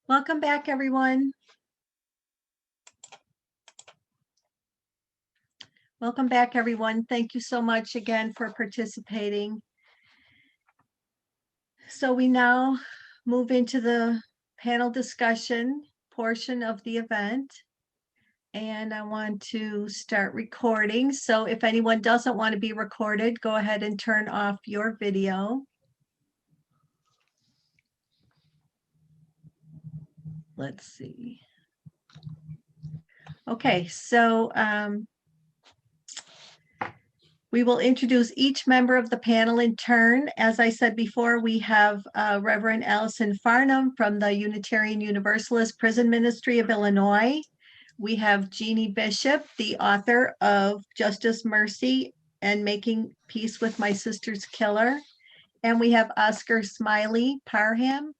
Welcome back, everyone. Welcome back, everyone. Thank you so much again for participating. So we now move into the panel discussion portion of the event. And I want to start recording. So if anyone doesn't want to be recorded, go ahead and turn off your video. Let's see. Okay, so we will introduce each member of the panel in turn. As I said before, we have Reverend Allison Farnum from the Unitarian Universalist Prison Ministry of Illinois. We have Jeanne Bishop, the author of Justice, Mercy, and Making Peace with My Sister's Killer. And we have Oscar Smiley Parham,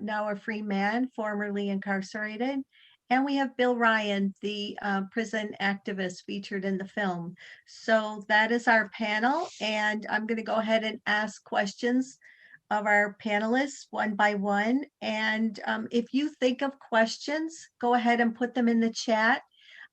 now a free man, formerly incarcerated. And we have Bill Ryan, the prison activist featured in the film. So that is our panel. And I'm going to go ahead and ask questions of our panelists one by one. And if you think of questions, go ahead and put them in the chat.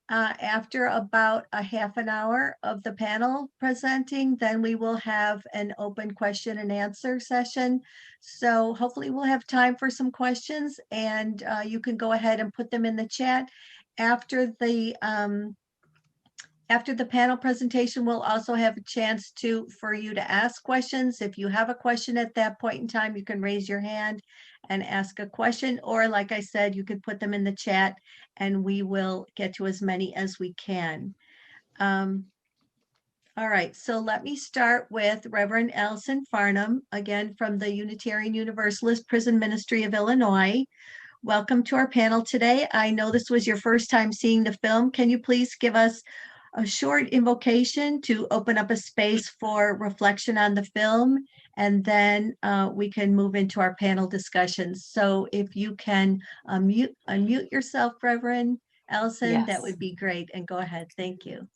After about a half an hour of the panel presenting, then we will have an open question and answer session. So hopefully we'll have time for some questions, and you can go ahead and put them in the chat. After the panel presentation, we'll also have a chance for you to ask questions. If you have a question at that point in time, you can raise your hand and ask a question, or like I said, you could put them in the chat and we will get to as many as we can. All right, so let me start with Reverend Ellison Farnum, again from the Unitarian Universalist Prison Ministry of Illinois. Welcome to our panel today. I know this was your first time seeing the film. Can you please give us a short invocation to open up a space for reflection on the film, and then we can move into our panel discussions. So if you can unmute yourself, Reverend Ellison, yes, that would be great. And go ahead. Thank you.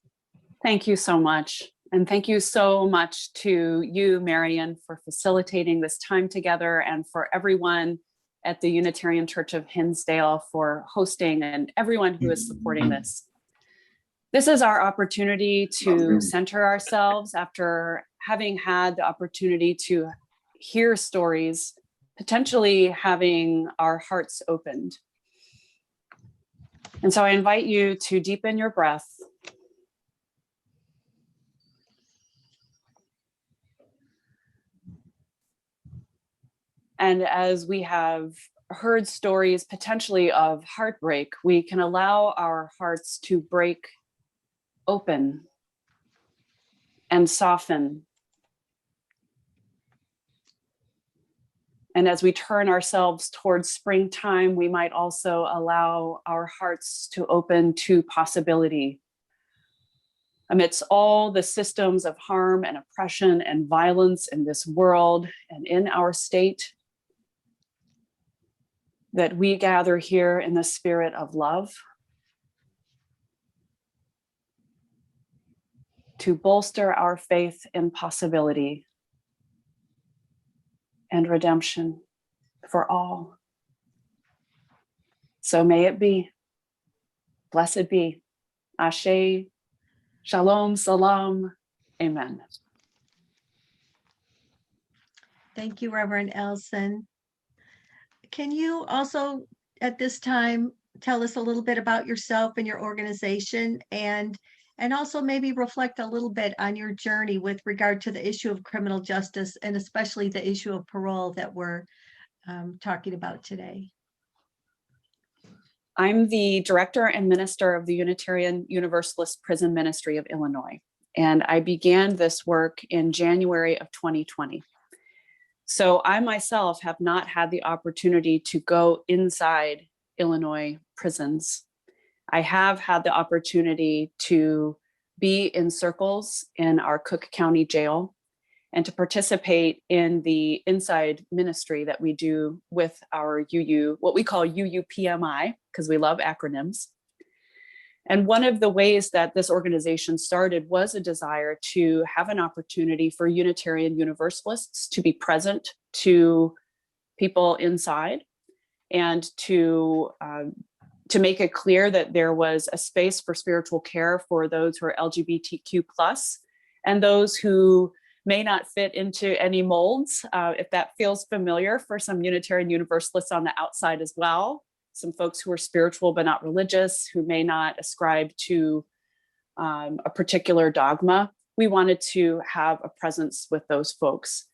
Thank you so much. And thank you so much to you, Marion, for facilitating this time together, and for everyone at the Unitarian Church of Hinsdale for hosting, and everyone who is supporting this. This is our opportunity to center ourselves after having had the opportunity to hear stories, potentially having our hearts opened. And so I invite you to deepen your breath. And as we have heard stories potentially of heartbreak, we can allow our hearts to break open and soften. And as we turn ourselves towards springtime, we might also allow our hearts to open to possibility. Amidst all the systems of harm and oppression and violence in this world and in our state, that we gather here in the spirit of love, to bolster our faith in possibility and redemption for all. So may it be. Blessed be. Ashe, Shalom, Salam, Amen. Thank you, Reverend Ellison. Can you also at this time tell us a little bit about yourself and your organization, and also maybe reflect a little bit on your journey with regard to the issue of criminal justice, and especially the issue of parole that we're talking about today? I'm the director and minister of the Unitarian Universalist Prison Ministry of Illinois, and I began this work in January of 2020. So I myself have not had the opportunity to go inside Illinois prisons. I have had the opportunity to be in circles in our Cook County Jail and to participate in the inside ministry that we do with our UU, what we call UUPMI, because we love acronyms. And one of the ways that this organization started was a desire to have an opportunity for Unitarian Universalists to be present to people inside and to make it clear that there was a space for spiritual care for those who are LGBTQ plus and those who may not fit into any molds. If that feels familiar for some Unitarian Universalists on the outside as well, some folks who are spiritual but not religious, who may not ascribe to a particular dogma, we wanted to have a presence with those folks.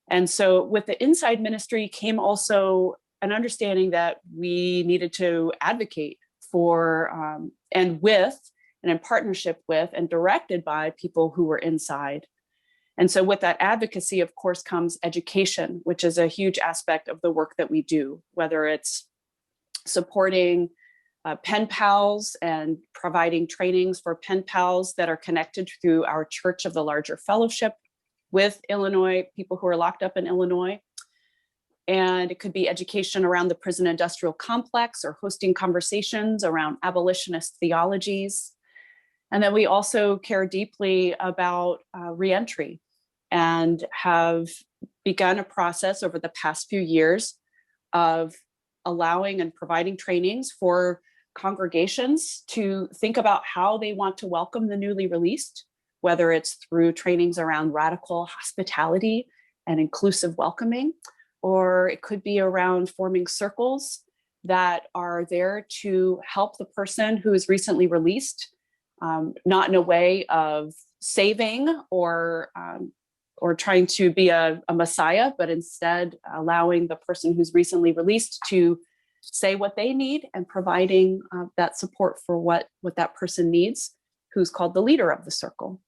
And so with the inside ministry came also an understanding that we needed to advocate for and with and in partnership with and directed by people who were inside. And so with that advocacy, of course, comes education, which is a huge aspect of the work that we do, whether it's supporting pen pals and providing trainings for pen pals that are connected through our Church of the Larger Fellowship with Illinois, people who are locked up in Illinois. And it could be education around the prison industrial complex or hosting conversations around abolitionist theologies. And then we also care deeply about reentry and have begun a process over the past few years of allowing and providing trainings for congregations to think about how they want to welcome the newly released, whether it's through trainings around radical hospitality and inclusive welcoming, or it could be around forming circles that are there to help the person who is recently released, not in a way of saving or trying to be a messiah, but instead allowing the person who's recently released to say what they need and providing that support for what that person needs, who's called the leader of the circle.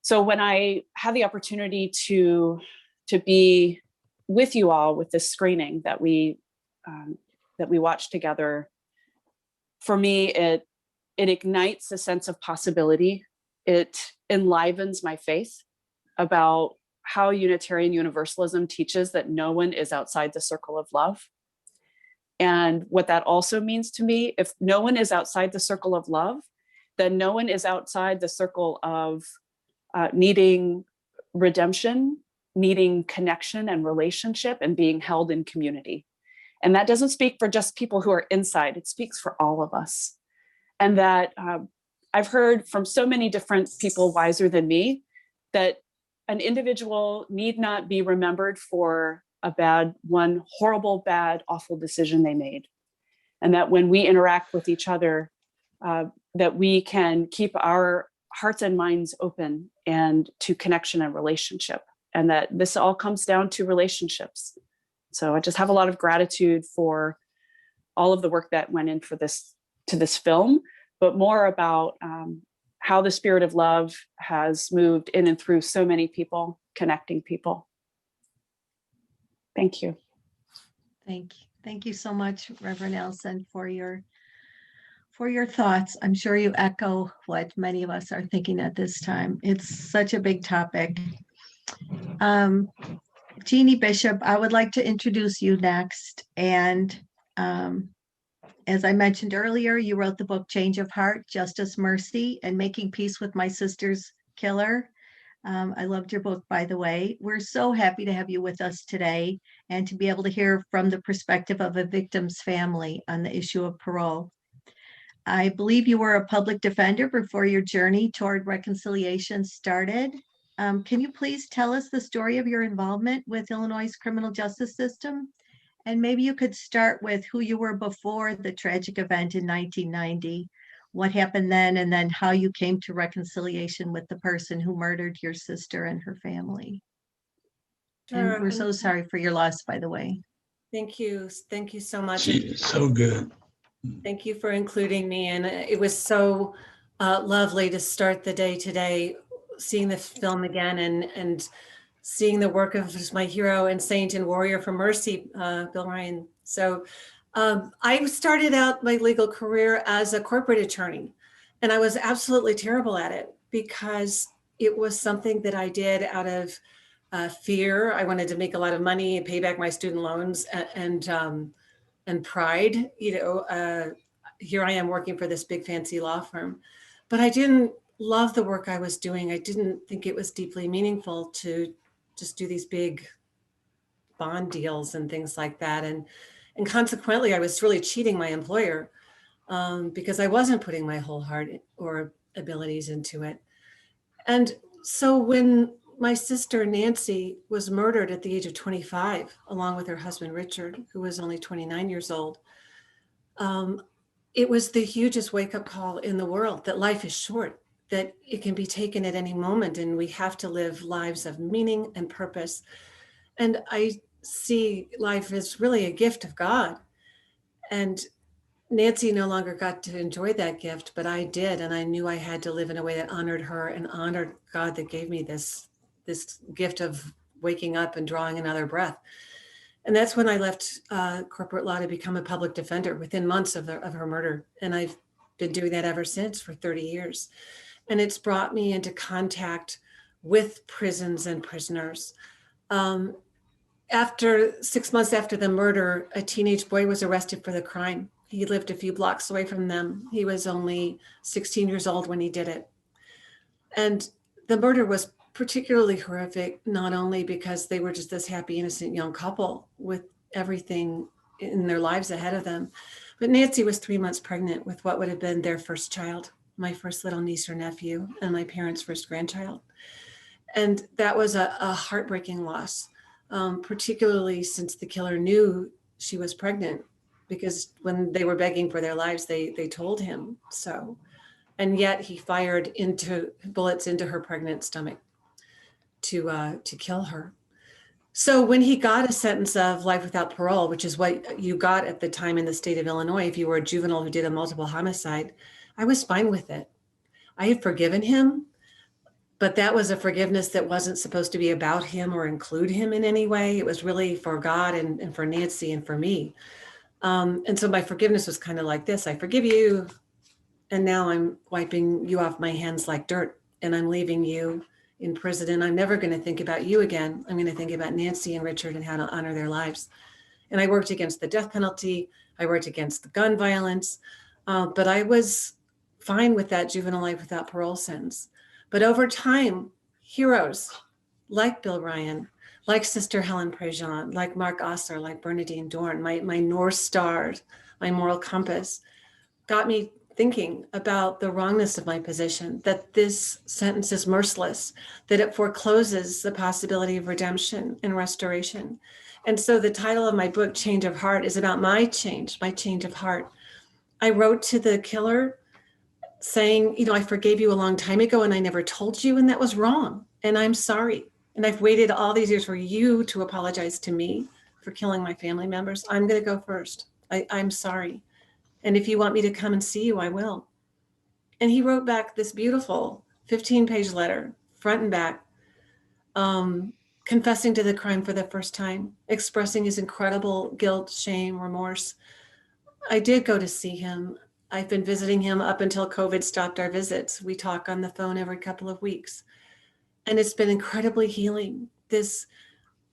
So when I had the opportunity to be with you all with this screening that we watched together, for me, it ignites a sense of possibility. It enlivens my faith about how Unitarian Universalism teaches that no one is outside the circle of love. And what that also means to me, if no one is outside the circle of love, then no one is outside the circle of needing redemption, needing connection and relationship, and being held in community. And that doesn't speak for just people who are inside, it speaks for all of us. And that I've heard from so many different people wiser than me that an individual need not be remembered for one horrible, bad, awful decision they made. And that when we interact with each other, that we can keep our hearts and minds open and to connection and relationship. And that this all comes down to relationships. So I just have a lot of gratitude for all of the work that went in to this film, but more about how the spirit of love has moved in and through so many people, connecting people. Thank you. Thank you so much, Reverend Ellison, for your thoughts. I'm sure you echo what many of us are thinking at this time. It's such a big topic. Jeanne Bishop, I would like to introduce you next. And as I mentioned earlier, you wrote the book Change of Heart, Justice, Mercy, and Making Peace with My Sister's Killer. I loved your book, by the way. We're so happy to have you with us today and to be able to hear from the perspective of a victim's family on the issue of parole. I believe you were a public defender before your journey toward reconciliation started. Can you please tell us the story of your involvement with Illinois' criminal justice system? And maybe you could start with who you were before the tragic event in 1990, what happened then, and then how you came to reconciliation with the person who murdered your sister and her family. Sure. And we're so sorry for your loss, by the way. Thank you. Thank you so much. She's so good. Thank you for including me. And it was so lovely to start the day today, seeing the film again and seeing the work of my hero and saint and warrior for mercy, Bill Ryan. So I started out my legal career as a corporate attorney, and I was absolutely terrible at it because it was something that I did out of fear. I wanted to make a lot of money and pay back my student loans and pride. Here I am working for this big fancy law firm, but I didn't love the work I was doing. I didn't think it was deeply meaningful to just do these big bond deals and things like that. And And consequently, I was really cheating my employer because I wasn't putting my whole heart or abilities into it. And so when my sister Nancy was murdered at the age of 25, along with her husband Richard, who was only 29 years old, it was the hugest wake-up call in the world that life is short, that it can be taken at any moment, and we have to live lives of meaning and purpose. And I see life as really a gift of God. And Nancy no longer got to enjoy that gift, but I did. And I knew I had to live in a way that honored her and honored God that gave me this gift of waking up and drawing another breath. And that's when I left corporate law to become a public defender within months of her murder. And I've been doing that ever since for 30 years. And it's brought me into contact with prisons and prisoners. After 6 months after the murder, a teenage boy was arrested for the crime. He lived a few blocks away from them. He was only 16 years old when he did it. And the murder was particularly horrific, not only because they were just this happy, innocent young couple with everything in their lives ahead of them, but Nancy was 3 months pregnant with what would have been their first child, my first little niece or nephew, and my parents' first grandchild. And that was a heartbreaking loss, particularly since the killer knew she was pregnant, because when they were begging for their lives, they told him so. And yet he fired bullets into her pregnant stomach to kill her. So when he got a sentence of life without parole, which is what you got at the time in the state of Illinois, if you were a juvenile who did a multiple homicide, I was fine with it. I had forgiven him, but that was a forgiveness that wasn't supposed to be about him or include him in any way. It was really for God and for Nancy and for me. And so my forgiveness was kind of like this: I forgive you, and now I'm wiping you off my hands like dirt, and I'm leaving you in prison, and I'm never going to think about you again. I'm going to think about Nancy and Richard and how to honor their lives. And I worked against the death penalty. I worked against the gun violence, but I was fine with that juvenile life without parole sentence. But over time, heroes like Bill Ryan, like Sister Helen Prejean, like Mark Osler, like Bernadine Dorn, my North Star, my moral compass, got me thinking about the wrongness of my position, that this sentence is merciless, that it forecloses the possibility of redemption and restoration. And so the title of my book, Change of Heart, is about my change of heart. I wrote to the killer saying, I forgave you a long time ago and I never told you, and that was wrong. And I'm sorry. And I've waited all these years for you to apologize to me for killing my family members. I'm going to go first. I'm sorry. And if you want me to come and see you, I will. And he wrote back this beautiful 15-page letter, front and back, confessing to the crime for the first time, expressing his incredible guilt, shame, remorse. I did go to see him. I've been visiting him up until COVID stopped our visits. We talk on the phone every couple of weeks. And it's been incredibly healing, this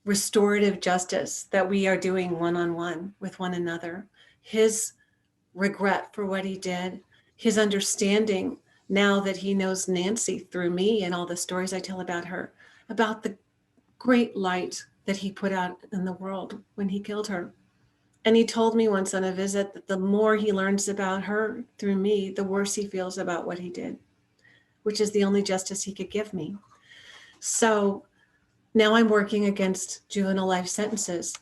restorative justice that we are doing one-on-one with one another. His regret for what he did, his understanding now that he knows Nancy through me and all the stories I tell about her, about the great light that he put out in the world when he killed her. And he told me once on a visit that the more he learns about her through me, the worse he feels about what he did, which is the only justice he could give me. So now I'm working against juvenile life sentences.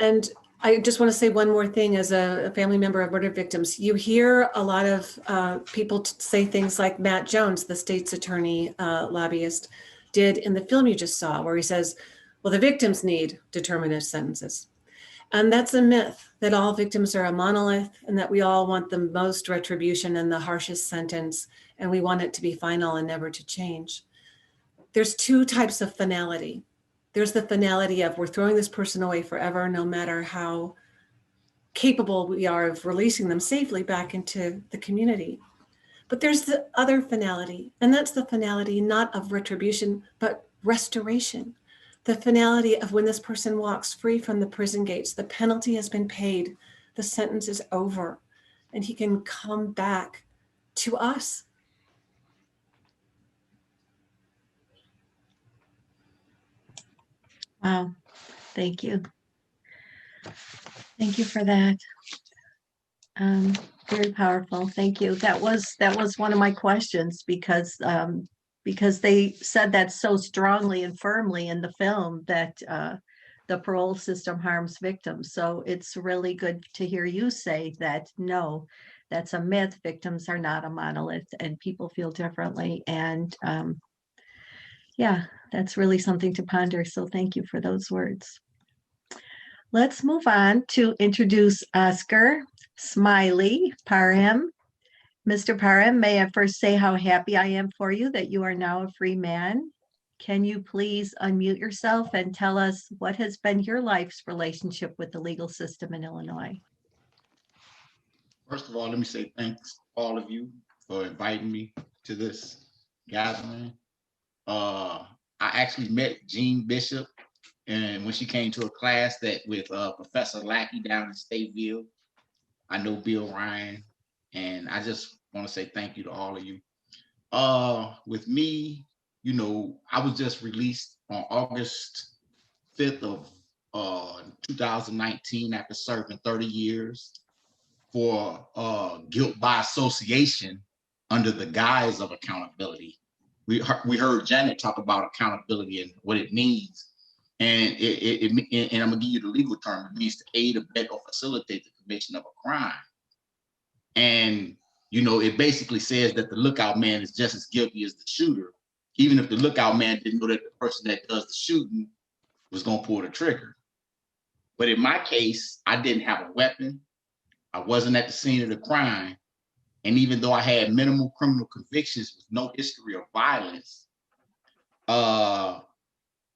And I just want to say one more thing as a family member of murder victims. You hear a lot of people say things like Matt Jones, the state's attorney lobbyist, did in the film you just saw, where he says, well, the victims need determinative sentences. And that's a myth, that all victims are a monolith and that we all want the most retribution and the harshest sentence, and we want it to be final and never to change. There's two types of finality. There's the finality of we're throwing this person away forever, no matter how capable we are of releasing them safely back into the community. But there's the other finality, and that's the finality not of retribution, but restoration. The finality of when this person walks free from the prison gates, the penalty has been paid, the sentence is over, and he can come back to us. Wow, thank you. Thank you for that. Very powerful. Thank you. That was one of my questions because they said that so strongly and firmly in the film that the parole system harms victims. So it's really good to hear you say that no, that's a myth. Victims are not a monolith and people feel differently. And yeah, that's really something to ponder. So thank you for those words. Let's move on to introduce Oscar Smiley Parham. Mr. Parham, may I first say how happy I am for you that you are now a free man. Can you please unmute yourself and tell us what has been your life's relationship with the legal system in Illinois? First of all, let me say thanks to all of you for inviting me to this gathering. I actually met Jeanne Bishop, and when she came to a class that with Professor Lackey down in Stateville. I know Bill Ryan, and I just want to say thank you to all of you. With me, you know, I was just released on August 5th of 2019 after serving 30 years for guilt by association under the guise of accountability. We heard Janet talk about accountability and what it means. And and I'm gonna give you the legal term. It means to aid, abet, or facilitate the commission of a crime. And you know, it basically says that the lookout man is just as guilty as the shooter, even if the lookout man didn't know that the person that does the shooting was gonna pull the trigger. But in my case, I didn't have a weapon. I wasn't at the scene of the crime. And even though I had minimal criminal convictions with no history of violence,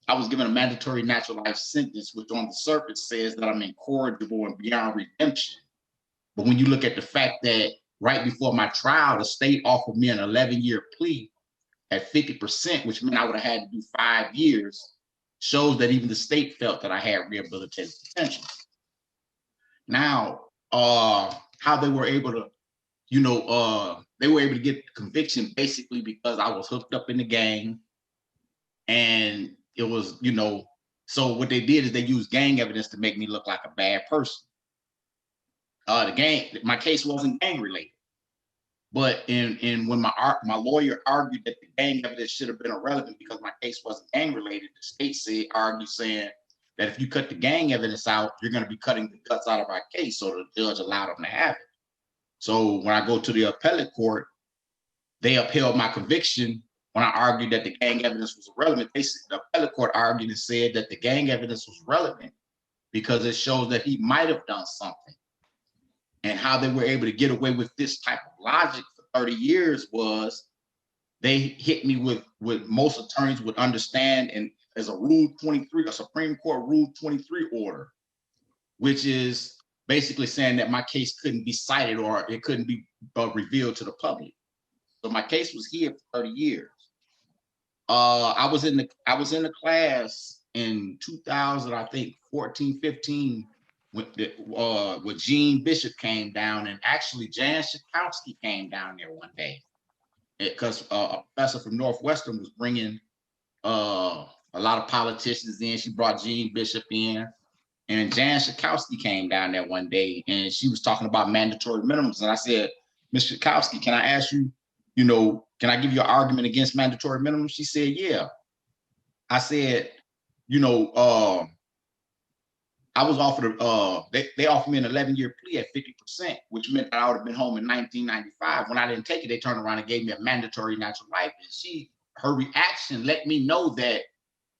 I was given a mandatory natural life sentence, which on the surface says that I'm incorrigible and beyond redemption. But when you look at the fact that right before my trial, the state offered me an 11-year plea at 50%, which meant I would have had to do 5 years, shows that even the state felt that I had rehabilitative potential. Now, how they were able to, you know, they were able to get the conviction basically because I was hooked up in the gang. And it was, you know, so what they did is they used gang evidence to make me look like a bad person. My case wasn't gang related, but when my lawyer argued that the gang evidence should have been irrelevant because my case wasn't gang related, the state argued saying that if you cut the gang evidence out, you're going to be cutting the guts out of our case. So the judge allowed them to have it. So when I go to the appellate court, they upheld my conviction. When I argued that the gang evidence was irrelevant, the appellate court argued and said that the gang evidence was relevant because it shows that he might have done something. And how they were able to get away with this type of logic for 30 years was they hit me with most attorneys would understand, and as a Rule 23, a Supreme Court Rule 23 order, which is basically saying that my case couldn't be cited or it couldn't be revealed to the public. So my case was here for 30 years. I was in the class in 2000, I think 14, 15, when Jeanne Bishop came down, and actually Jan Schakowsky came down there one day because a professor from Northwestern was bringing a lot of politicians in. She brought Jeanne Bishop in, and Jan Schakowsky came down there one day, and she was talking about mandatory minimums. And I said, Ms. Schakowsky, can I ask you, you know, can I give you an argument against mandatory minimums? She said, yeah. I said, you know, I was offered, they offered me an 11-year plea at 50%, which meant that I would have been home in 1995. When I didn't take it, they turned around and gave me a mandatory natural life. And her reaction let me know that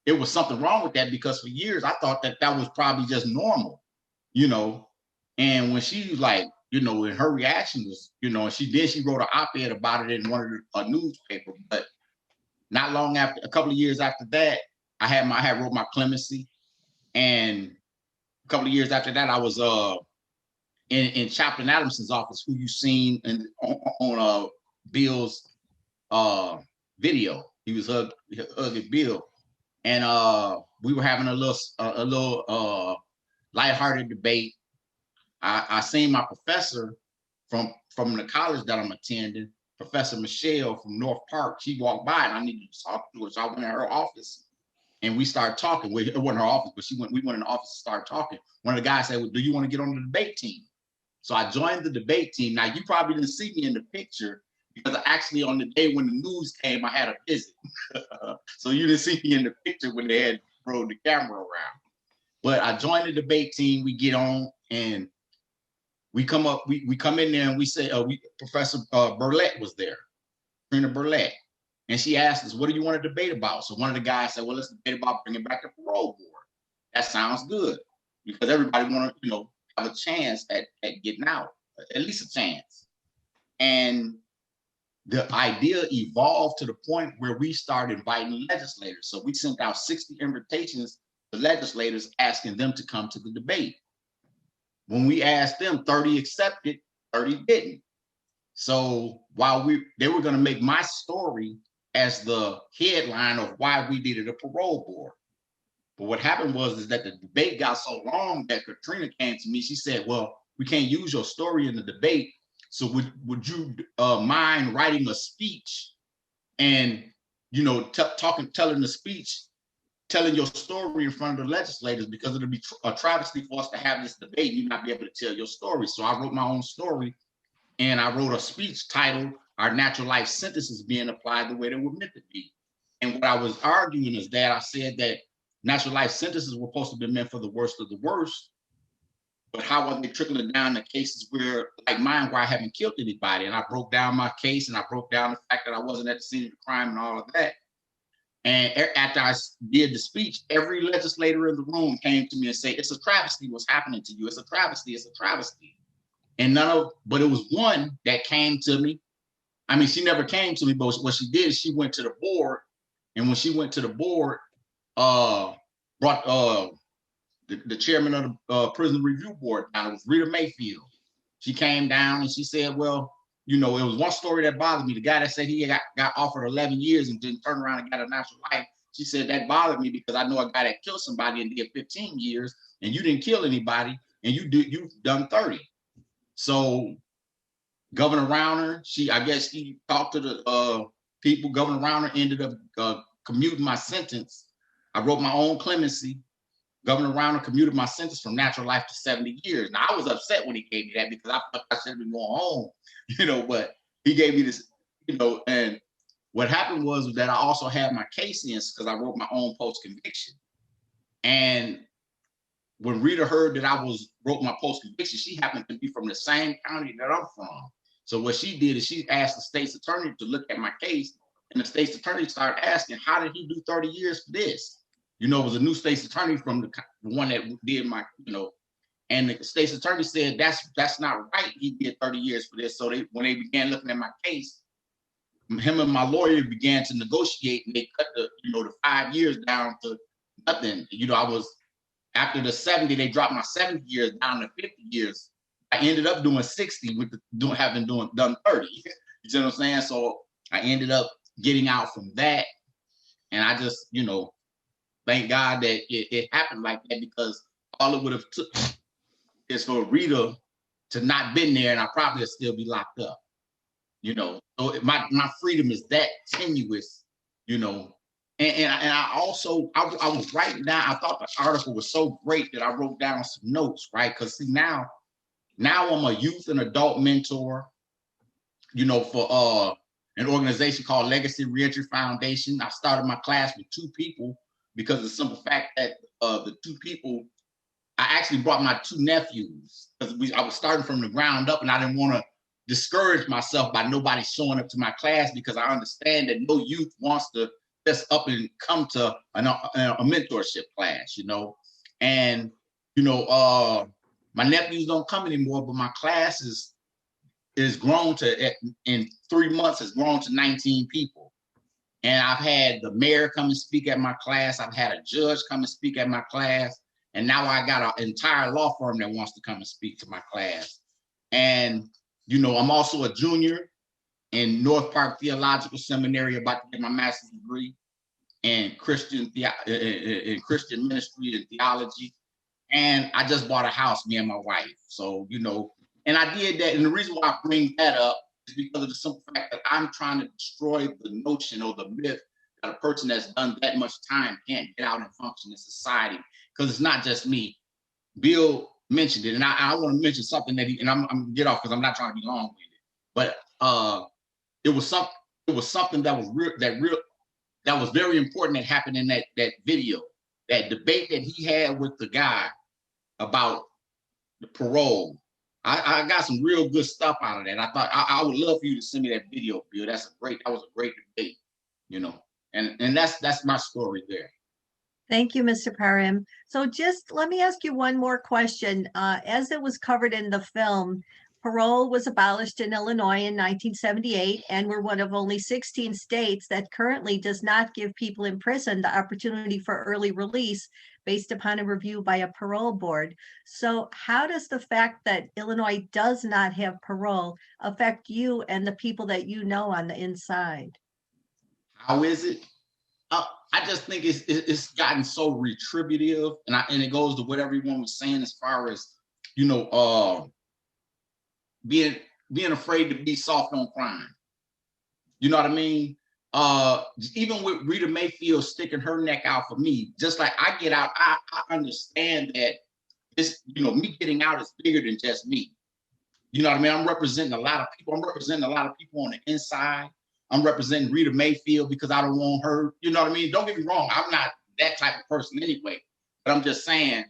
it was something wrong with that, because for years I thought that was probably just normal, you know. And when she was like, you know, and her reaction was, you know, she wrote an op-ed about it in a newspaper. But not long after, a couple of years after that, I had wrote my Clemency, and a couple of years after that, I was in Chaplain Adamson's office, who you seen on Bill's video. He was hugging Bill, and we were having a little lighthearted debate. I seen my professor from the college that I'm attending, Professor Michelle from North Park. She walked by, and I needed to talk to her, so I went in her office, and we started talking. Well, it wasn't her office, but we went in the office to start talking. One of the guys said, well, do you want to get on the debate team? So I joined the debate team. Now, you probably didn't see me in the picture because actually on the day when the news came, I had a visit. So you didn't see me in the picture when they had rolled the camera around. But I joined the debate team. We get on and we come up, we come in there and we say, Professor Burlett was there, Trina Burlett. And she asked us, what do you want to debate about? So one of the guys said, well, let's debate about bringing back the parole board. That sounds good because everybody want to, have a chance at getting out, at least a chance. And the idea evolved to the point where we started inviting legislators. So we sent out 60 invitations to legislators asking them to come to the debate. When we asked them, 30 accepted, 30 didn't. So while they were going to make my story as the headline of why we needed a parole board. But what happened was that the debate got so long that Katrina came to me. She said, well, we can't use your story in the debate. So would you mind writing a speech and, telling the speech, telling your story in front of the legislators, because it'll be a travesty for us to have this debate and you not be able to tell your story. So I wrote my own story and I wrote a speech titled, Our Natural Life Sentences Being Applied the Way They Were Meant to Be. And what I was arguing is that I said that natural life sentences were supposed to be meant for the worst of the worst, but how are they trickling down to cases where, like mine, where I haven't killed anybody? And I broke down my case and I broke down the fact that I wasn't at the scene of the crime and all of that. And after I did the speech, every legislator in the room came to me and said, it's a travesty what's happening to you. It's a travesty, it's a travesty. And but it was one that came to me. I mean, she never came to me, but what she did is she went to the board. And when she went to the board, brought the chairman of the prison review board down. It was Rita Mayfield. She came down and she said, well, it was one story that bothered me. The guy that said he got offered 11 years and didn't turn around and got a natural life. She said that bothered me because I know a guy that killed somebody and did 15 years and you didn't kill anybody and you've done 30. So Governor Rauner, I guess he talked to the people. Governor Rauner ended up commuting my sentence. I wrote my own clemency. Governor Rauner commuted my sentence from natural life to 70 years. Now, I was upset when he gave me that because I thought I should have been going home, but he gave me this, and what happened was that I also had my case in because I wrote my own post-conviction. And when Rita heard that I wrote my post-conviction, she happened to be from the same county that I'm from. So what she did is she asked the state's attorney to look at my case, and the state's attorney started asking, how did he do 30 years for this? It was a new state's attorney from the one that did my, and the state's attorney said, that's not right. He did 30 years for this. So when they began looking at my case, him and my lawyer began to negotiate and they cut the 5 years down to nothing. After the 70, they dropped my 70 years down to 50 years. I ended up doing 60 with done 30. You see what I'm saying? So I ended up getting out from that. And I just, thank God that it happened like that, because all it would have took is for Rita to not been there and I probably would still be locked up, So my freedom is that tenuous, And I also, I was writing down, I thought the article was so great that I wrote down some notes, right? Because see, now I'm a youth and adult mentor, for an organization called Legacy Reentry Foundation. I started my class with 2 people because of the simple fact that the 2 people, I actually brought my 2 nephews because I was starting from the ground up and I didn't want to discourage myself by nobody showing up to my class, because I understand that no youth wants to just up and come to a mentorship class, And, my nephews don't come anymore, but my class is grown to, in 3 months, has grown to 19 people. And I've had the mayor come and speak at my class. I've had a judge come and speak at my class. And now I got an entire law firm that wants to come and speak to my class. And, I'm also a junior in North Park Theological Seminary, about to get my master's degree in Christian ministry and theology. And I just bought a house, me and my wife. So, and I did that. And the reason why I bring that up is because of the simple fact that I'm trying to destroy the notion or the myth a person that's done that much time can't get out and function in society. Because it's not just me. Bill mentioned it, and I want to mention something that I'm gonna get off because I'm not trying to be long-winded. But it was something that was very important that happened in that video, that debate that he had with the guy about the parole. I got some real good stuff out of that. I thought I would love for you to send me that video, Bill. That was a great debate, you know. And that's my story there. Thank you, Mr. Parham. So just let me ask you one more question. As it was covered in the film, parole was abolished in Illinois in 1978, and we're one of only 16 states that currently does not give people in prison the opportunity for early release based upon a review by a parole board. So how does the fact that Illinois does not have parole affect you and the people that you know on the inside? How is it? I just think it's gotten so retributive, and it goes to what everyone was saying as far as, you know, being afraid to be soft on crime. You know what I mean? Even with Rita Mayfield sticking her neck out for me, just like I get out, I understand that this, you know, me getting out is bigger than just me. You know what I mean? I'm representing a lot of people. I'm representing a lot of people on the inside. I'm representing Rita Mayfield because I don't want her. You know what I mean? Don't get me wrong. I'm not that type of person anyway. But I'm just saying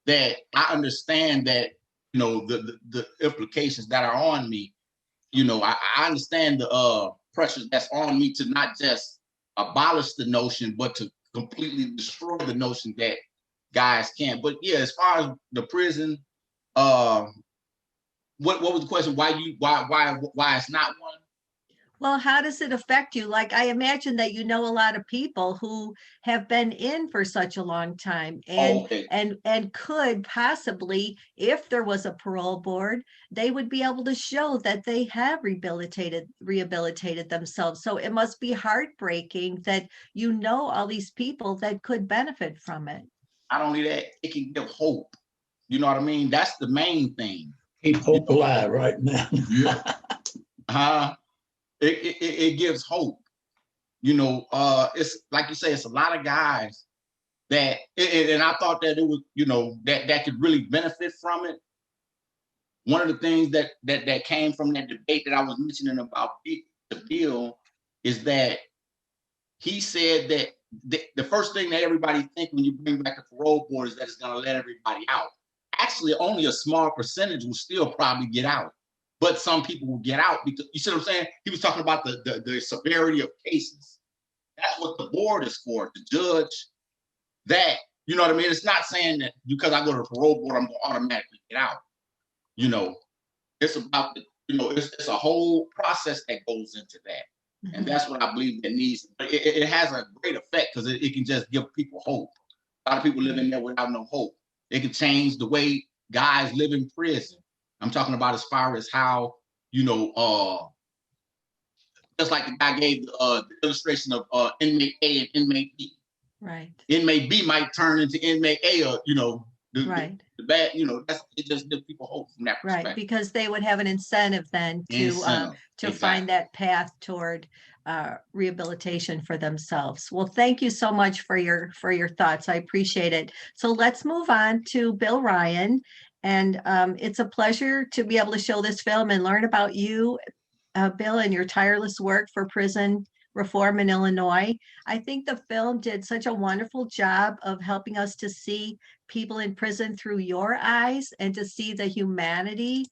that I understand that, you know, the implications that are on me. You know, I understand the pressures that's on me to not just abolish the notion, but to completely destroy the notion that guys can't. But yeah, as far as the prison, what was the question? Why it's not one? Well, how does it affect you? Like, I imagine that you know a lot of people who have been in for such a long time and could possibly, if there was a parole board, they would be able to show that they have rehabilitated themselves. So it must be heartbreaking that you know all these people that could benefit from it. Not only that, it can give hope. You know what I mean? That's the main thing. Keep hope alive right now. It gives hope. You know, it's like you say, it's a lot of guys that, and I thought that it was, you know, that could really benefit from it. One of the things that came from that debate that I was mentioning about the bill is that he said that the first thing that everybody think when you bring back a parole board is that it's going to let everybody out. Actually, only a small percentage will still probably get out. But some people will get out because, you see what I'm saying? He was talking about the severity of cases. That's what the board is for, to judge that. You know what I mean? It's not saying that because I go to the parole board, I'm going to automatically get out. You know, it's about, it's a whole process that goes into that. Mm-hmm. And that's what I believe that needs. It has a great effect because it can just give people hope. A lot of people live in there without no hope. It can change the way guys live in prison. I'm talking about as far as how, just like the guy gave the illustration of inmate A and inmate B. Right. Inmate B might turn into inmate A, or, right. The bad, it just gives people hope from that perspective. Right, because they would have an incentive then to exactly. Find that path toward rehabilitation for themselves. Well, thank you so much for your thoughts. I appreciate it. So let's move on to Bill Ryan. And it's a pleasure to be able to show this film and learn about you, Bill, and your tireless work for prison reform in Illinois. I think the film did such a wonderful job of helping us to see people in prison through your eyes and to see the humanity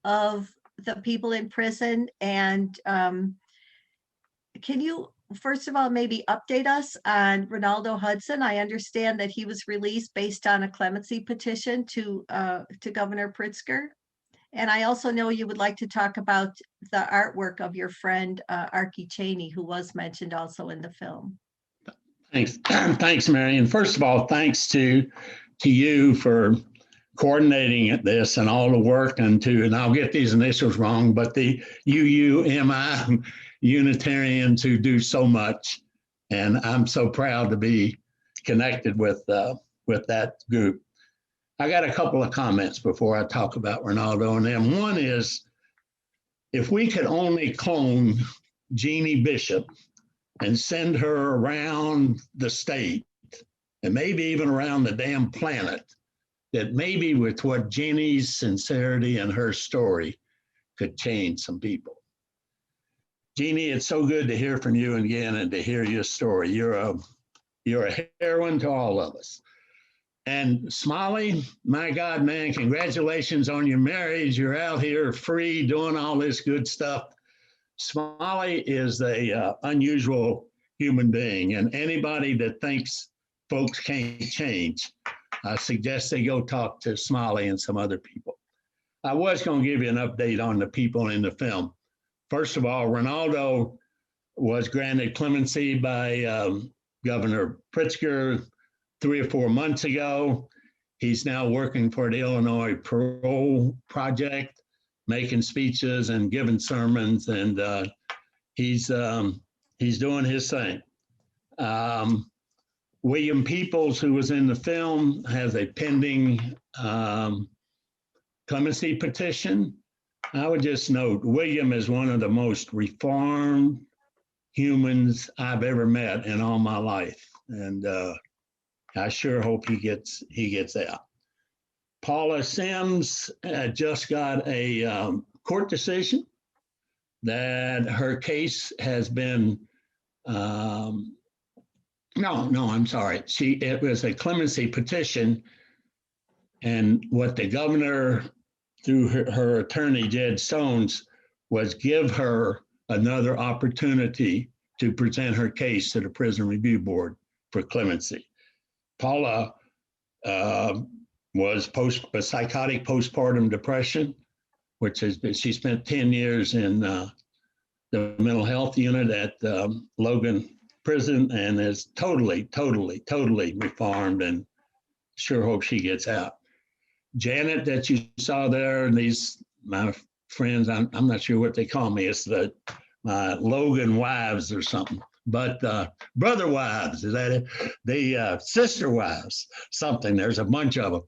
of the people in prison. And can you, first of all, maybe update us on Ronaldo Hudson? I understand that he was released based on a clemency petition to Governor Pritzker. And I also know you would like to talk about the artwork of your friend, Archie Chaney, who was mentioned also in the film. Thanks. Thanks, Marion. First of all, thanks to you for coordinating this and all the work, and I'll get these initials wrong, but the UUMI Unitarians who do so much. And I'm so proud to be connected with that group. I got a couple of comments before I talk about Ronaldo and them. One is, if we could only clone Jeanne Bishop and send her around the state and maybe even around the damn planet, that maybe with what Jeannie's sincerity and her story could change some people. Jeannie, it's so good to hear from you again and to hear your story. You're a heroine to all of us. And Smiley, my God, man, congratulations on your marriage. You're out here free doing all this good stuff. Smiley is a unusual human being, and anybody that thinks folks can't change, I suggest they go talk to Smiley and some other people. I was going to give you an update on the people in the film. First of all, Ronaldo was granted clemency by Governor Pritzker 3 or 4 months ago. He's now working for the Illinois Parole project, making speeches and giving sermons, and he's doing his thing. William Peoples, who was in the film, has a pending clemency petition. I would just note, William is one of the most reformed humans I've ever met in all my life, and I sure hope he gets out. Paula Sims just got a court decision that her case has been, I'm sorry. It was a clemency petition, and what the governor, through her attorney, Jed Stones, was give her another opportunity to present her case to the Prison Review Board for clemency. Paula was psychotic postpartum depression, which has been, she spent 10 years in the mental health unit at Logan Prison, and is totally reformed, and sure hope she gets out. Janet, that you saw there, and these, my friends, I'm not sure what they call me. It's my Logan wives or something, but brother wives, is that it? The sister wives, something. There's a bunch of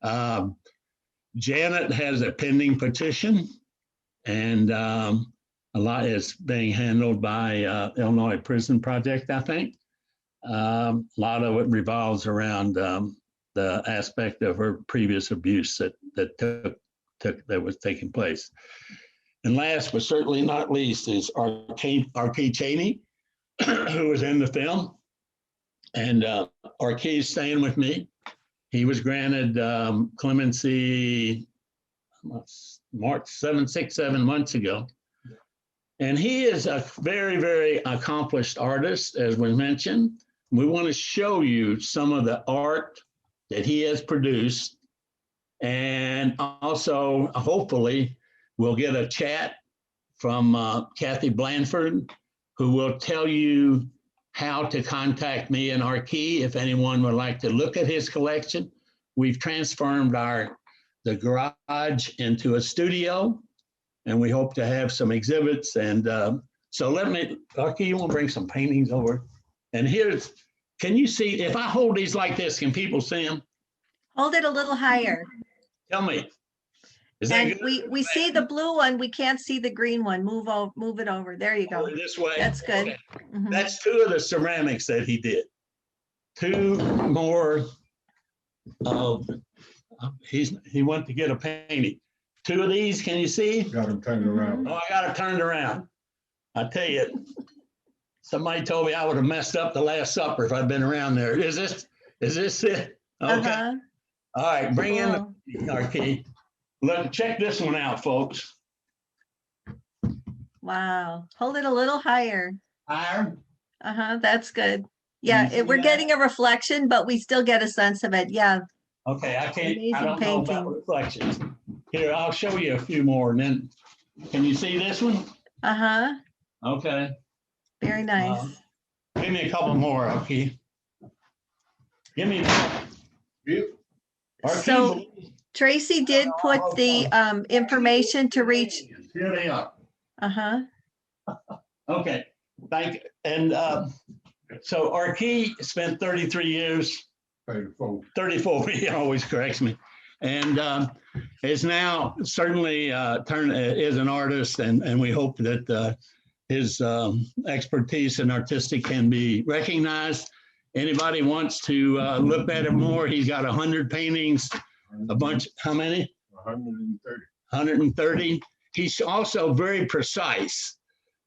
them. Janet has a pending petition, and a lot is being handled by Illinois Prison Project, I think. A lot of it revolves around the aspect of her previous abuse that was taking place. And last but certainly not least is R.K. Cheney, who was in the film. And R.K. is staying with me. He was granted clemency March 7 months ago. And he is a very, very accomplished artist, as we mentioned. We want to show you some of the art that he has produced. And also, hopefully, we'll get a chat from Kathy Blanford, who will tell you how to contact me and R.K. if anyone would like to look at his collection. We've transformed the garage into a studio, and we hope to have some exhibits. And so R.K., you want to bring some paintings over? And here's, can you see, if I hold these like this, can people see them? Hold it a little higher. Tell me. Is that And good? we see the blue one. We can't see the green one. Move it over. There you go. Over this way. That's good. Okay. Mhm. That's 2 of the ceramics that he did. 2 more of, he went to get a painting. 2 of these, can you see? Got him turned around. Oh, I got it turned around. I tell you, somebody told me I would have messed up the Last Supper if I'd been around there. Is this it? Okay. Uh-huh. All right, bring in Cool. the R.K. Look, check this one out, folks. Wow. Hold it a little higher. Higher. Uh-huh. That's good. Yeah, see we're that? getting a reflection, but we still get a sense of it. Yeah. Okay, I Amazing don't know painting. about reflections. Here, I'll show you a few more, and then, can you see this one? Uh-huh. Okay, Very nice. give me a couple more, okay? Give me that. So Tracy did put the information to reach. Here they are. Uh-huh. Okay, thank you. And so R.K. spent 33 years, 34, he always corrects me, and is now certainly is an artist, and we hope that his expertise in artistic can be recognized. Anybody wants to look at it more, he's got 100 paintings, a bunch, how many? 130. 130. He's also very precise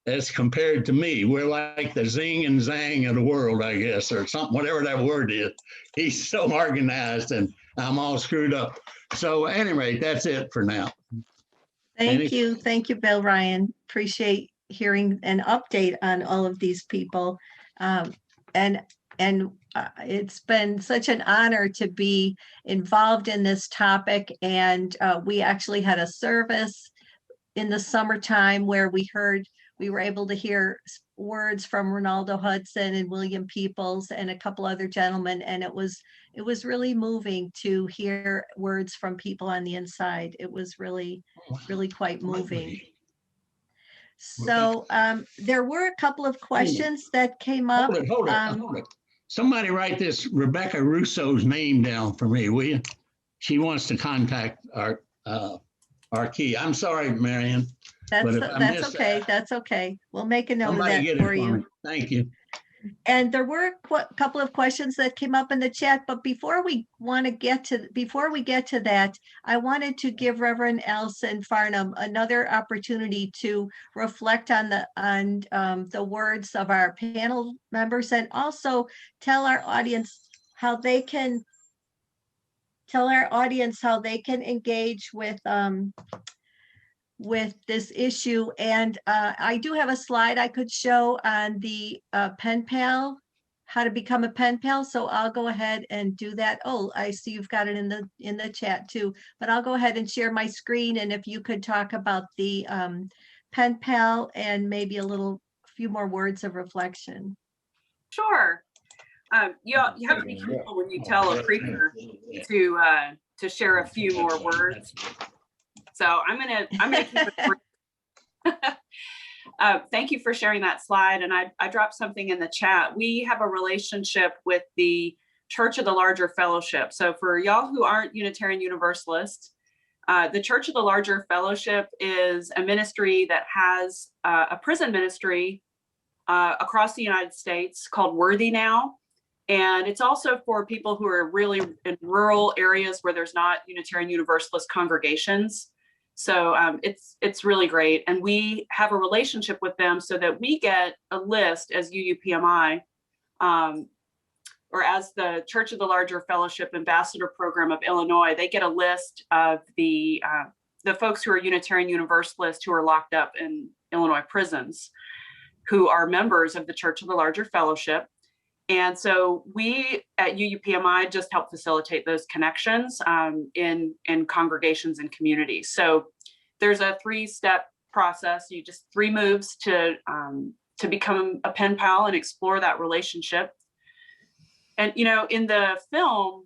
as compared to me. We're like the zing and zang of the world, I guess, or something, whatever that word is. He's so organized and I'm all screwed up. So at any rate, that's it for now. Thank you. Thank you, Bill Ryan. Appreciate hearing an update on all of these people. And it's been such an honor to be involved in this topic. And we actually had a service in the summertime where we were able to hear words from Ronaldo Hudson and William Peoples and a couple other gentlemen. And it was really moving to hear words from people on the inside. It was really quite moving. So there were a couple of questions that came up. Hold it. Somebody write this Rebecca Russo's name down for me, will you? She wants to contact our key. I'm sorry, Marion. That's okay. That's okay. We'll make a note of that for you. Thank you. And there were a couple of questions that came up in the chat, but before we get to that, I wanted to give Reverend Ellison Farnum another opportunity to reflect on the words of our panel members and also tell our audience how they can engage with this issue. And I do have a slide I could show on the pen pal, how to become a pen pal. So I'll go ahead and do that. Oh, I see you've got it in the chat too, but I'll go ahead and share my screen. And if you could talk about the pen pal and maybe a few more words of reflection. Sure. You have to be careful when you tell a preacher to share a few more words. So I'm gonna keep it brief. Thank you for sharing that slide. And I dropped something in the chat. We have a relationship with the Church of the Larger Fellowship. So for y'all who aren't Unitarian Universalist, the Church of the Larger Fellowship is a ministry that has a prison ministry across the United States called Worthy Now. And it's also for people who are really in rural areas where there's not Unitarian Universalist congregations. So it's really great. And we have a relationship with them so that we get a list as UUPMI, or as the Church of the Larger Fellowship Ambassador Program of Illinois, they get a list of the folks who are Unitarian Universalist who are locked up in Illinois prisons, who are members of the Church of the Larger Fellowship. And so we at UUPMI just help facilitate those connections in congregations and communities. So there's a 3-step process. You just 3 moves to become a pen pal and explore that relationship. And, you know, in the film,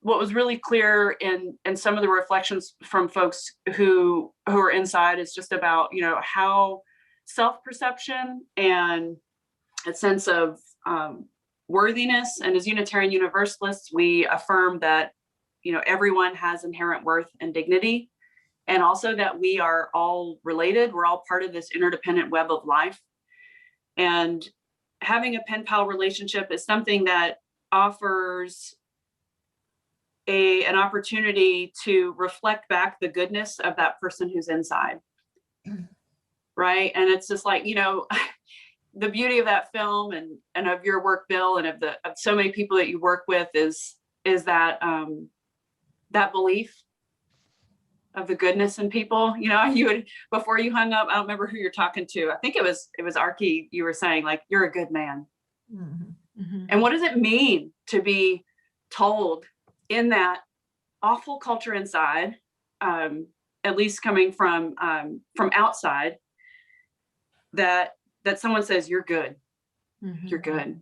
what was really clear in some of the reflections from folks who are inside is just about, you know, how self-perception and a sense of worthiness. And as Unitarian Universalists, we affirm that, you know, everyone has inherent worth and dignity, and also that we are all related. We're all part of this interdependent web of life. And having a pen pal relationship is something that offers an opportunity to reflect back the goodness of that person who's inside. Right. And it's just like, you know, the beauty of that film and of your work, Bill, and of so many people that you work with is that that belief of the goodness in people. You know, you would, before you hung up, I don't remember who you're talking to. I think it was Archie. You were saying, like, you're a good man. Mm-hmm. Mm-hmm. And what does it mean to be told in that awful culture inside, at least coming from outside, that someone says, you're good, mm-hmm. You're good,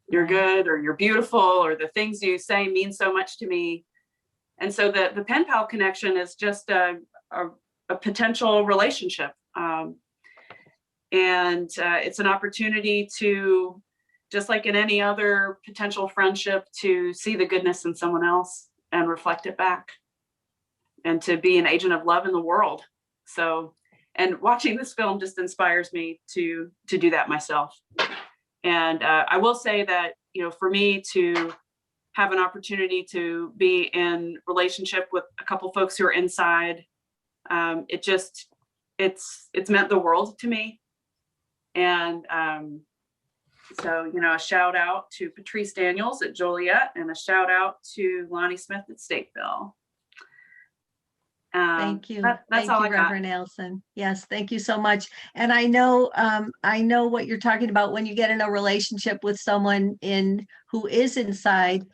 you're good, or you're beautiful, or the things you say mean so much to me. And so the pen pal connection is just a potential relationship. And it's an opportunity to, just like in any other potential friendship, to see the goodness in someone else and reflect it back, and to be an agent of love in the world. So, And watching this film just inspires me to do that myself. And I will say that, for me to have an opportunity to be in relationship with a couple folks who are inside, it's meant the world to me. And so, a shout out to Patrice Daniels at Joliet, and a shout out to Lonnie Smith at Stateville. Thank you. That's Thank all you, I got. Reverend Ellison. Yes, thank you so much. And I know what you're talking about when you get in a relationship with someone who is inside.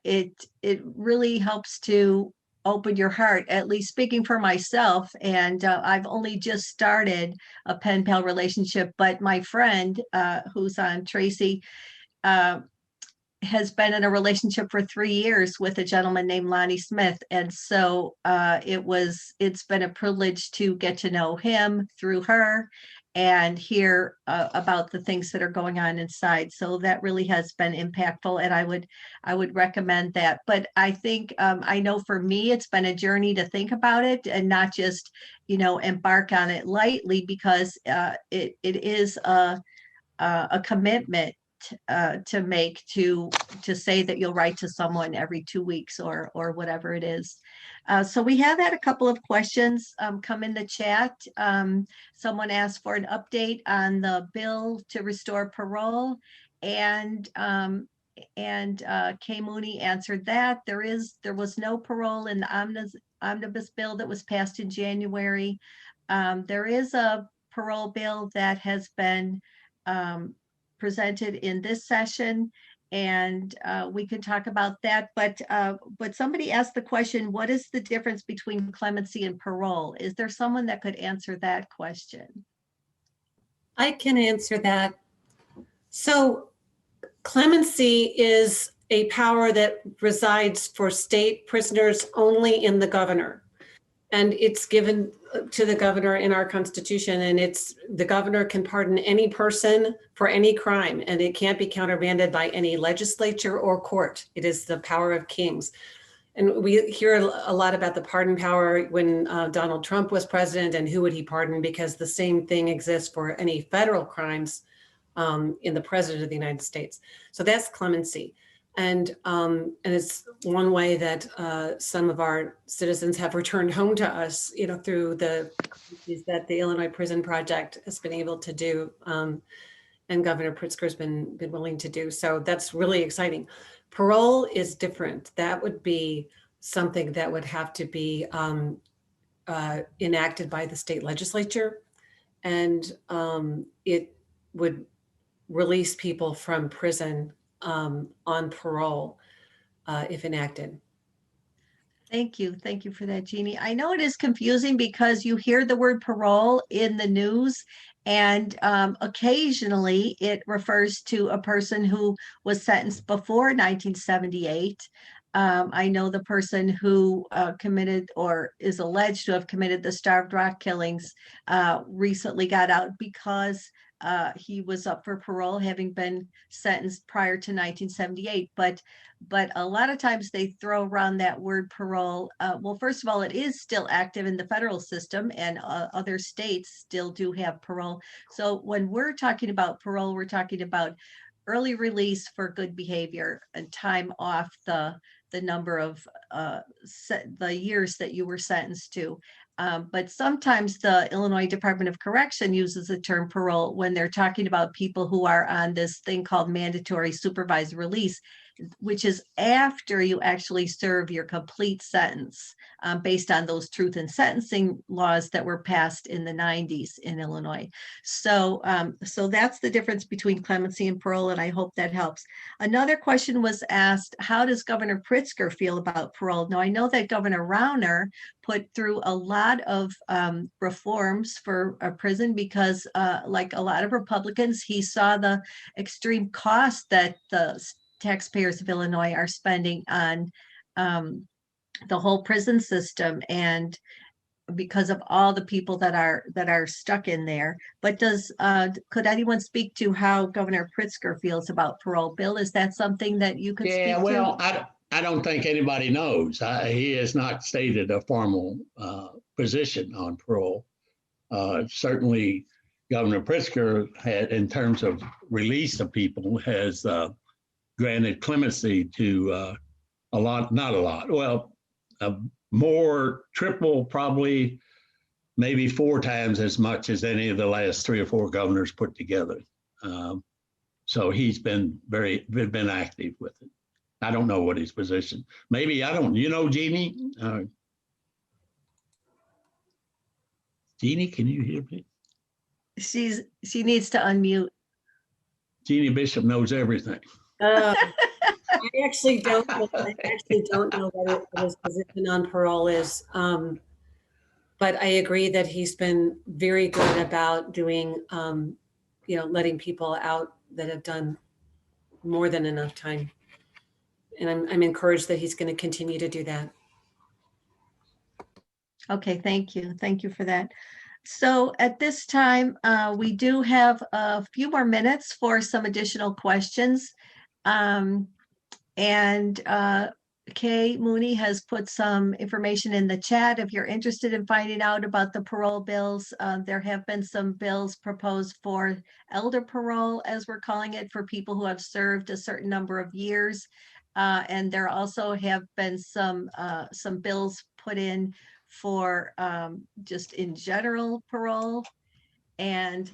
It really helps to open your heart, at least speaking for myself. And I've only just started a pen pal relationship, but my friend who's on, Tracy, has been in a relationship for 3 years with a gentleman named Lonnie Smith. And so it's been a privilege to get to know him through her and hear about the things that are going on inside. So that really has been impactful, and I would recommend that. But I think I know for me, it's been a journey to think about it and not just, embark on it lightly, because it is a commitment to make, to say that you'll write to someone every 2 weeks or whatever it is. So we have had a couple of questions come in the chat. Someone asked for an update on the bill to restore parole, and Kay Mooney answered that there was no parole in the omnibus bill that was passed in January. There is a parole bill that has been presented in this session, and we can talk about that. But somebody asked the question, what is the difference between clemency and parole? Is there someone that could answer that question? I can answer that. So clemency is a power that resides for state prisoners only in the governor. And it's given to the governor in our Constitution, and the governor can pardon any person for any crime, and it can't be countermanded by any legislature or court. It is the power of kings. And we hear a lot about the pardon power when Donald Trump was president, and who would he pardon, because the same thing exists for any federal crimes in the president of the United States. So that's clemency. And it's one way that some of our citizens have returned home to us, through that the Illinois Prison Project has been able to do, and Governor Pritzker has been willing to do. So that's really exciting. Parole is different. That would be something that would have to be enacted by the state legislature, and it would release people from prison on parole if enacted. Thank you. Thank you for that, Jeannie. I know it is confusing because you hear the word parole in the news, and occasionally it refers to a person who was sentenced before 1978. I know the person who committed or is alleged to have committed the Starved Rock killings recently got out because he was up for parole, having been sentenced prior to 1978. But a lot of times they throw around that word parole. Well, first of all, it is still active in the federal system, and other states still do have parole. So when we're talking about parole, we're talking about early release for good behavior and time off the number of the years that you were sentenced to. But sometimes the Illinois Department of Correction uses the term parole when they're talking about people who are on this thing called mandatory supervised release, which is after you actually serve your complete sentence, based on those truth in sentencing laws that were passed in the 90s in Illinois. So that's the difference between clemency and parole, and I hope that helps. Another question was asked, how does Governor Pritzker feel about parole? Now, I know that Governor Rauner put through a lot of reforms for a prison because, like a lot of Republicans, he saw the extreme cost that the taxpayers of Illinois are spending on the whole prison system, and because of all the people that are stuck in there. But could anyone speak to how Governor Pritzker feels about parole? Bill, is that something that you could speak to? Well, I don't think anybody knows. He has not stated a formal position on parole. Certainly, Governor Pritzker had, in terms of release of people, has granted clemency to a lot, not a lot, well, more, triple, probably, maybe 4 times as much as any of the last 3 or 4 governors put together. So he's been been active with it. I don't know what his position. Maybe I don't. You know, Jeanne. Jeanne, can you hear me? She needs to unmute. Jeanne Bishop knows everything. I actually don't know. I actually don't know what his position on parole is. But I agree that he's been very good about doing, letting people out that have done more than enough time. And I'm encouraged that he's going to continue to do that. Okay, thank you. Thank you for that. So at this time, we do have a few more minutes for some additional questions. Kay Mooney has put some information in the chat. If you're interested in finding out about the parole bills, there have been some bills proposed for elder parole, as we're calling it, for people who have served a certain number of years. And there also have been some bills put in for just in general parole. And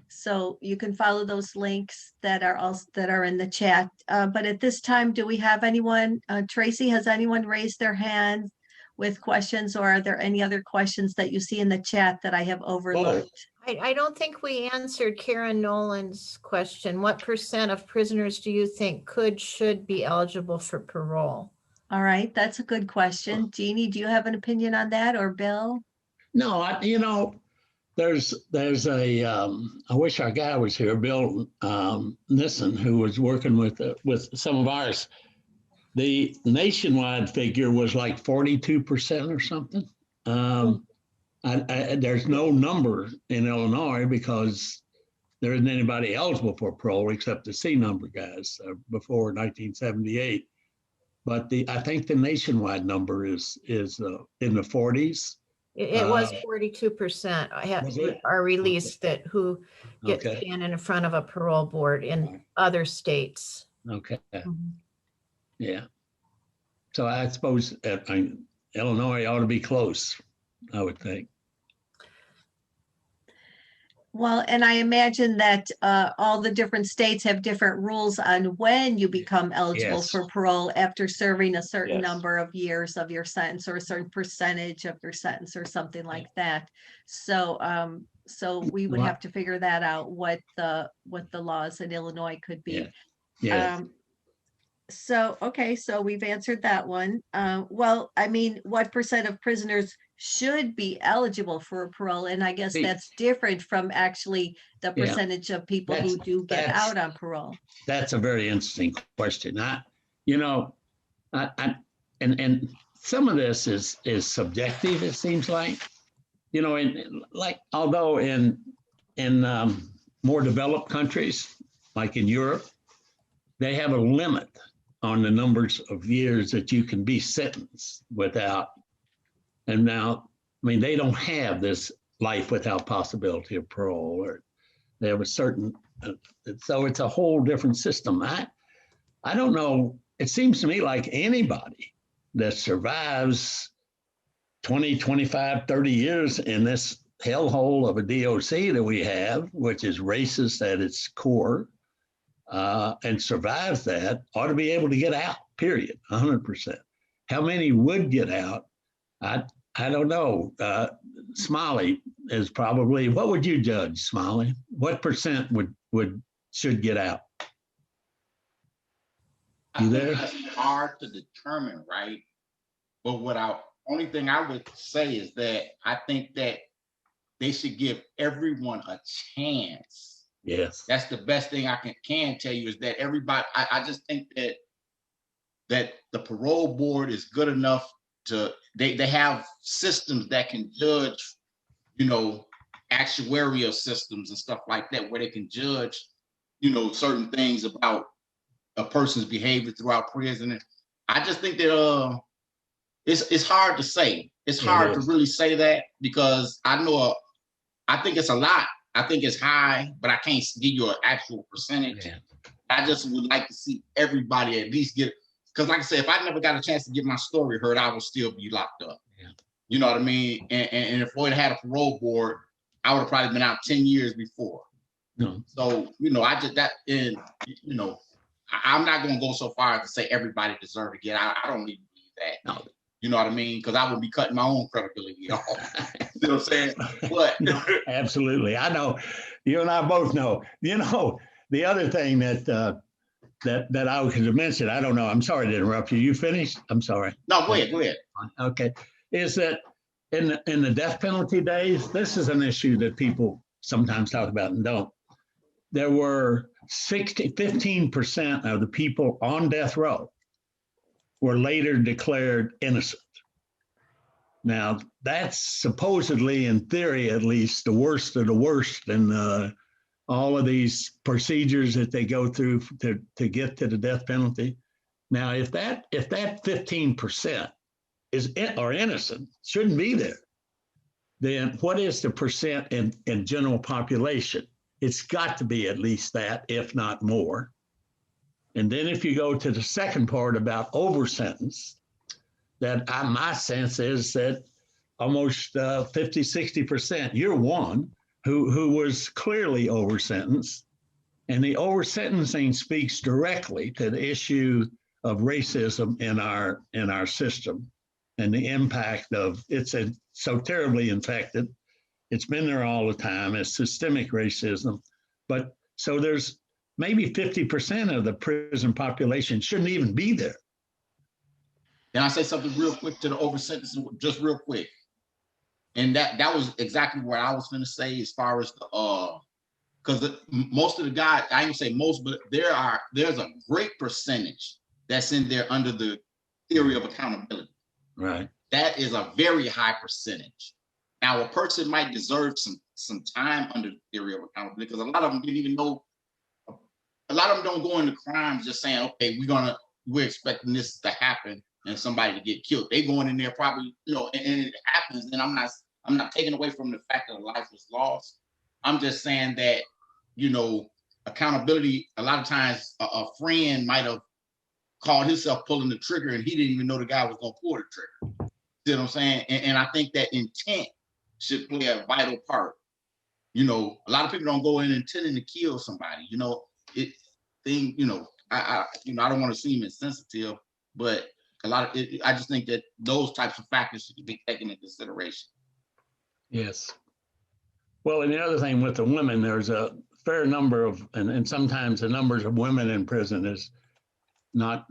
so you can follow those links that are in the chat. But at this time, do we have anyone? Tracy, has anyone raised their hand with questions, or are there any other questions that you see in the chat that I have overlooked? I don't think we answered Karen Nolan's question. What % of prisoners do you think should be eligible for parole? All right, that's a good question. Jeanne, do you have an opinion on that, or Bill? No, there's a, I wish our guy was here, Bill Nissen, who was working with some of ours. The nationwide figure was like 42% or something. There's no number in Illinois because there isn't anybody eligible for parole except the C number guys before 1978. But I think the nationwide number is in the 40s. It was 42% are released that who get stand in front of a parole board in other states. Okay. Yeah. So I suppose Illinois ought to be close, I would think. Well, and I imagine that all the different states have different rules on when you become eligible for parole after serving a certain number of years of your sentence, or a certain percentage of your sentence, or something like that. So, so we would have to figure that out, what the laws in Illinois could be. So, okay, so we've answered that one. Well, I mean, what % of prisoners should be eligible for parole? And I guess that's different from actually the percentage of people who do get out on parole. That's a very interesting question. And some of this is subjective, it seems like. Although in more developed countries, like in Europe, they have a limit on the numbers of years that you can be sentenced without. And now, I mean, they don't have this life without possibility of parole, or they have a certain, so it's a whole different system. I don't know, it seems to me like anybody that survives 20, 25, 30 years in this hellhole of a DOC that we have, which is racist at its core, and survives that, ought to be able to get out, period, 100%. How many would get out? I don't know. Smiley is probably, what would you judge, Smiley? What % should get out? You there? That's hard to determine, right? But only thing I would say is that I think that they should give everyone a chance. Yes. That's the best thing I can tell you, is that everybody, I just think that the parole board is good enough to, they have systems that can judge, actuarial systems and stuff like that, where they can judge, certain things about a person's behavior throughout prison. I just think that it's hard to say. It's hard to really say that, because I know I think it's a lot. I think it's high, but I can't give you an actual percentage. Yeah. I just would like to see everybody at least get, because like I said, if I never got a chance to get my story heard, I would still be locked up. Yeah. You know what I mean? And if we had a parole board, I would have probably been out 10 years before. No. So, you know, I just, that, and, you know, I'm not going to go so far as to say everybody deserves to get out. I don't even believe that. No. You know what I mean? Because I would be cutting my own credibility off. You know what I'm saying? But no, absolutely. I know. You and I both know. You know, the other thing that I could mention, I don't know. I'm sorry to interrupt you. You finished? I'm sorry. No, go ahead. Okay. Is that in the death penalty days, this is an issue that people sometimes talk about and don't. There were 15% of the people on death row were later declared innocent. Now, that's supposedly, in theory at least, the worst of the worst in all of these procedures that they go through to get to the death penalty. Now, if that 15% are innocent, shouldn't be there, then what is the percent in general population? It's got to be at least that, if not more. And then if you go to the second part about over sentence, that my sense is that almost 50, 60%, you're one who was clearly over sentenced. And the over sentencing speaks directly to the issue of racism in our system and the impact of it's so terribly infected. It's been there all the time. It's systemic racism. But so there's maybe 50% of the prison population shouldn't even be there. Can I say something real quick to the over sentencing, just real quick? And that was exactly what I was going to say as far as the, because most of the guys, I didn't say most, but there's a great percentage that's in there under the theory of accountability. Right. That is a very high percentage. Now, a person might deserve some time under the theory of accountability because a lot of them didn't even know. A lot of them don't go into crimes just saying, okay, we're expecting this to happen and somebody to get killed. They going in there probably, you know, and it happens. And I'm not taking away from the fact that a life was lost. I'm just saying that, you know, accountability, a lot of times a friend might have called himself pulling the trigger and he didn't even know the guy was going to pull the trigger. See what I'm saying? And I think that intent should play a vital part. You know, a lot of people don't go in intending to kill somebody. You know, I don't want to seem insensitive, but I just think that those types of factors should be taken into consideration. Yes. Well, and the other thing with the women, there's a fair number of, and sometimes the numbers of women in prison is not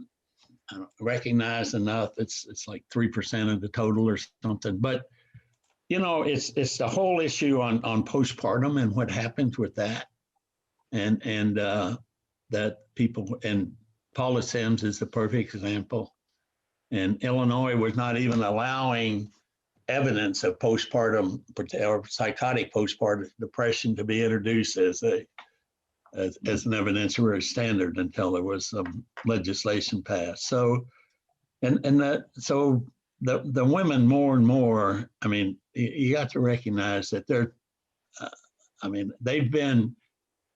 recognized enough. It's like 3% of the total or something. But you know, it's the whole issue on postpartum and what happens with that, and that people, and Paula Sims is the perfect example. And Illinois was not even allowing evidence of postpartum or psychotic postpartum depression to be introduced as an evidentiary standard until there was some legislation passed. So, so the women more and more, I mean, you got to recognize that they've been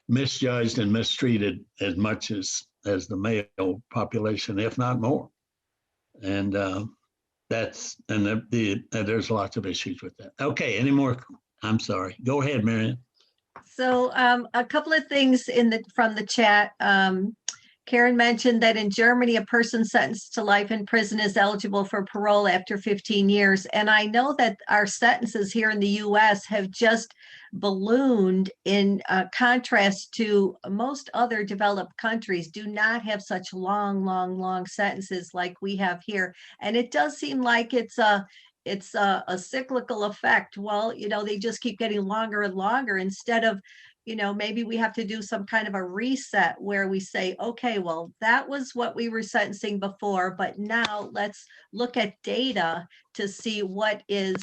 misjudged and mistreated as much as the male population, if not more. And there's lots of issues with that. Okay, any more? I'm sorry. Go ahead, Marion. So a couple of things from the chat. Karen mentioned that in Germany, a person sentenced to life in prison is eligible for parole after 15 years. And I know that our sentences here in the US have just ballooned in contrast to most other developed countries do not have such long sentences like we have here. And it does seem like it's a cyclical effect. Well, you know, they just keep getting longer and longer instead of, you know, maybe we have to do some kind of a reset where we say, okay, well, that was what we were sentencing before, but now let's look at data to see what is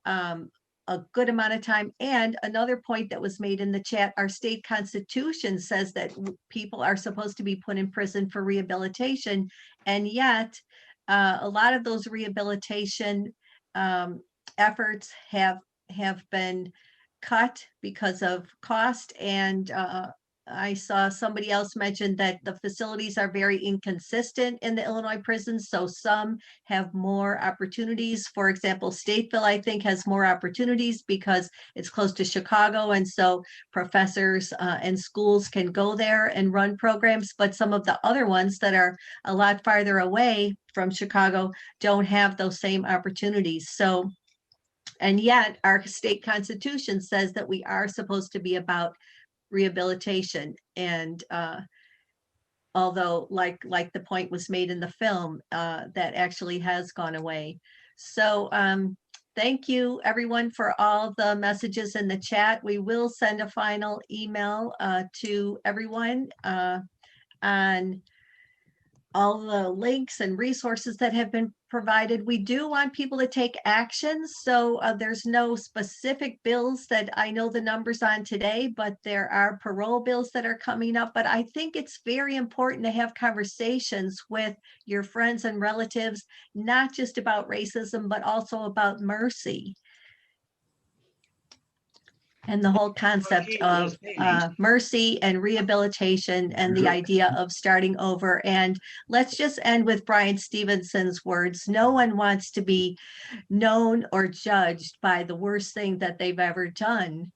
a good amount of time. And another point that was made in the chat, our state constitution says that people are supposed to be put in prison for rehabilitation. And yet a lot of those rehabilitation efforts have been cut because of cost. And I saw somebody else mention that the facilities are very inconsistent in the Illinois prisons. So some have more opportunities. For example, Stateville, I think, has more opportunities because it's close to Chicago. And so professors and schools can go there and run programs. But some of the other ones that are a lot farther away from Chicago don't have those same opportunities. So, and yet our state constitution says that we are supposed to be about rehabilitation. And although like the point was made in the film, that actually has gone away. So thank you everyone for all the messages in the chat. We will send a final email to everyone on all the links and resources that have been provided. We do want people to take action. So there's no specific bills that I know the numbers on today, but there are parole bills that are coming up. But I think it's very important to have conversations with your friends and relatives, not just about racism, but also about mercy. And the whole concept of mercy and rehabilitation and the idea of starting over. And let's just end with Brian Stevenson's words. No one wants to be known or judged by the worst thing that they've ever done.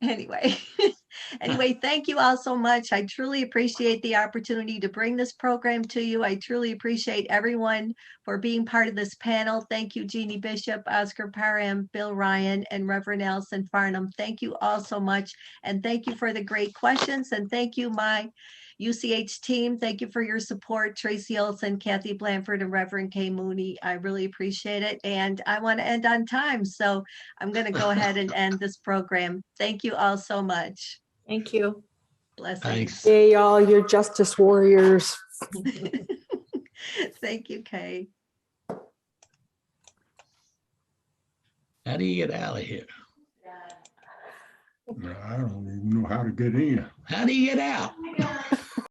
Anyway, thank you all so much. I truly appreciate the opportunity to bring this program to you. I truly appreciate everyone for being part of this panel. Thank you, Jeanne Bishop, Oscar Parham, Bill Ryan, and Reverend Ellison Farnum. Thank you all so much. And thank you for the great questions. And thank you, my UCH team. Thank you for your support, Tracy Olson, Kathy Blanford, and Reverend Kay Mooney. I really appreciate it. And I want to end on time. So I'm going to go ahead and end this program. Thank you all so much. Thank you. Blessings. Thanks. Yay, y'all, you're justice warriors. Thank you, Kay. How do you get out of here? I don't even know how to get in. How do you get out?